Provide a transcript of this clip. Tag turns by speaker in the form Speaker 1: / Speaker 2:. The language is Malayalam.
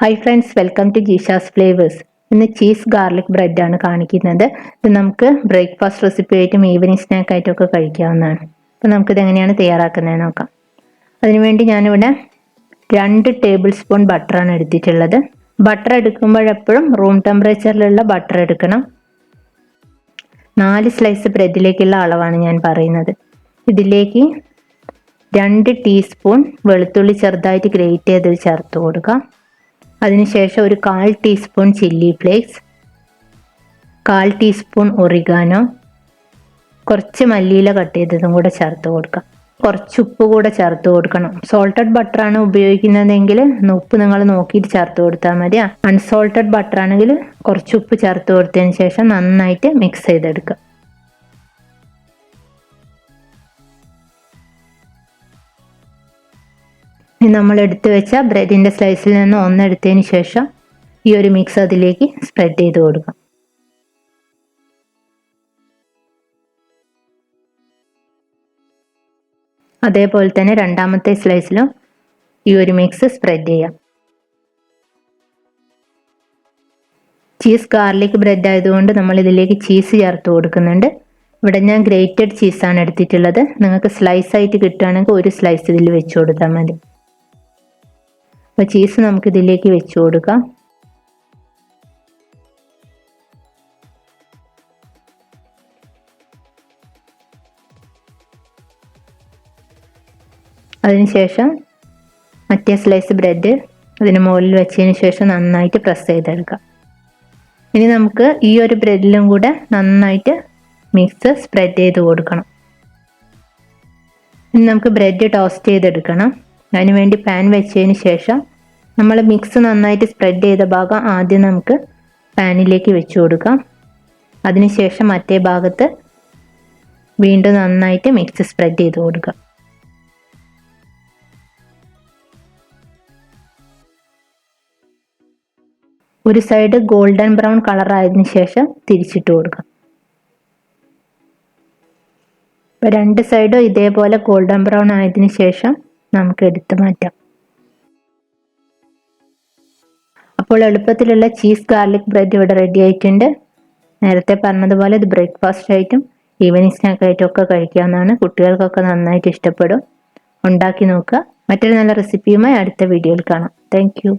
Speaker 1: Hi friends, welcome to Jeesha's flavours. ഇന്ന് ചീസ് ഗാർലിക് ബ്രെഡ് ആണ് കാണിക്കുന്നത്. ഇത് നമുക്ക് ബ്രേക്ക്ഫാസ്റ്റ് റെസിപ്പി ആയിട്ടും ഈവനിങ് സ്നാക്ക് ആയിട്ടും ഒക്കെ കഴിക്കാവുന്നതാണ്. അപ്പോൾ നമുക്കിത് എങ്ങനെയാണ് തയ്യാറാക്കുന്നത് നോക്കാം. അതിനുവേണ്ടി ഞാനിവിടെ 2 ടേബിൾ സ്പൂൺ ബട്ടറാണ് എടുത്തിട്ടുള്ളത്. ബട്ടർ എടുക്കുമ്പോഴെപ്പോഴും റൂം ടെമ്പറേച്ചറിലുള്ള ബട്ടർ എടുക്കണം. 4 സ്ലൈസ് ബ്രെഡിലേക്കുള്ള അളവാണ് ഞാൻ പറയുന്നത്. ഇതിലേക്ക് 2 ടീസ്പൂൺ വെളുത്തുള്ളി ചെറുതായിട്ട് ഗ്രേറ്റ് ചെയ്ത് ചേർത്ത് കൊടുക്കാം. അതിനുശേഷം ഒരു 1/4 teaspoon chilli flakes, 1/4 teaspoon oregano, കുറച്ച് മല്ലിയില കട്ട് ചെയ്തതും കൂടെ ചേർത്ത് കൊടുക്കാം. കുറച്ച് ഉപ്പ് കൂടെ ചേർത്ത് കൊടുക്കണം. സോൾട്ടഡ് ബട്ടർ ആണ് ഉപയോഗിക്കുന്നതെങ്കിൽ ഉപ്പ് നിങ്ങൾ നോക്കിയിട്ട് ചേർത്ത് കൊടുത്താൽ മതി. അൺസോൾട്ടഡ് ബട്ടർ ആണെങ്കിൽ കുറച്ച് ഉപ്പ് ചേർത്ത് കൊടുത്തതിന് ശേഷം നന്നായിട്ട് മിക്സ് ചെയ്തെടുക്കുക. ഇനി നമ്മൾ എടുത്തു വെച്ച ബ്രെഡിന്റെ സ്ലൈസിൽ നിന്ന് ഒന്നെടുത്തതിന് ശേഷം ഈ ഒരു മിക്സ് അതിലേക്ക് സ്പ്രെഡ് ചെയ്ത് കൊടുക്കാം. അതേപോലെ തന്നെ രണ്ടാമത്തെ സ്ലൈസിലും ഈ ഒരു മിക്സ് സ്പ്രെഡ് ചെയ്യാം. ചീസ് ഗാർലിക് ബ്രെഡ് ആയതുകൊണ്ട് നമ്മൾ ഇതിലേക്ക് ചീസ് ചേർത്ത് കൊടുക്കുന്നുണ്ട്. ഇവിടെ ഞാൻ ഗ്രേറ്റഡ് ചീസാണ് എടുത്തിട്ടുള്ളത്. നിങ്ങൾക്ക് സ്ലൈസ് ആയിട്ട് കിട്ടുകയാണെങ്കിൽ ഒരു സ്ലൈസ് ഇതിൽ വെച്ച് കൊടുത്താൽ മതി. അപ്പോൾ ചീസ് നമുക്ക് ഇതിലേക്ക് വെച്ച് കൊടുക്കാം. അതിനുശേഷം മറ്റേ സ്ലൈസ് ബ്രെഡ് അതിന് മുകളിൽ വെച്ചതിന് ശേഷം നന്നായിട്ട് പ്രസ് ചെയ്തെടുക്കാം. ഇനി നമുക്ക് ഈ ഒരു ബ്രെഡിലും കൂടെ നന്നായിട്ട് മിക്സ് സ്പ്രെഡ് ചെയ്ത് കൊടുക്കണം. ഇനി നമുക്ക് ബ്രെഡ് ടോസ്റ്റ് ചെയ്തെടുക്കണം. അതിനുവേണ്ടി പാൻ വെച്ചതിന് ശേഷം നമ്മൾ മിക്സ് നന്നായിട്ട് സ്പ്രെഡ് ചെയ്ത ഭാഗം ആദ്യം നമുക്ക് പാനിലേക്ക് വെച്ച് കൊടുക്കാം. അതിനുശേഷം മറ്റേ ഭാഗത്ത് വീണ്ടും നന്നായിട്ട് മിക്സ് സ്പ്രെഡ് ചെയ്ത് കൊടുക്കാം. ഒരു സൈഡ് ഗോൾഡൻ ബ്രൗൺ കളർ ആയതിനു ശേഷം തിരിച്ചിട്ട് കൊടുക്കാം. ഇപ്പോൾ 2 സൈഡും ഇതേപോലെ ഗോൾഡൻ ബ്രൗൺ ആയതിനു ശേഷം നമുക്ക് എടുത്ത് മാറ്റാം. അപ്പോൾ എളുപ്പത്തിലുള്ള ചീസ് ഗാർലിക് ബ്രെഡ് ഇവിടെ റെഡി ആയിട്ടുണ്ട്. നേരത്തെ പറഞ്ഞതുപോലെ ഇത് ബ്രേക്ക്ഫാസ്റ്റ് ആയിട്ടും ഈവനിങ് സ്നാക്ക് ആയിട്ടും ഒക്കെ കഴിക്കാവുന്നതാണ്. കുട്ടികൾക്കൊക്കെ നന്നായിട്ട് ഇഷ്ടപ്പെടും. ഉണ്ടാക്കി നോക്കുക. മറ്റൊരു നല്ല റെസിപ്പിയുമായി അടുത്ത വീഡിയോയിൽ കാണാം. Thank you.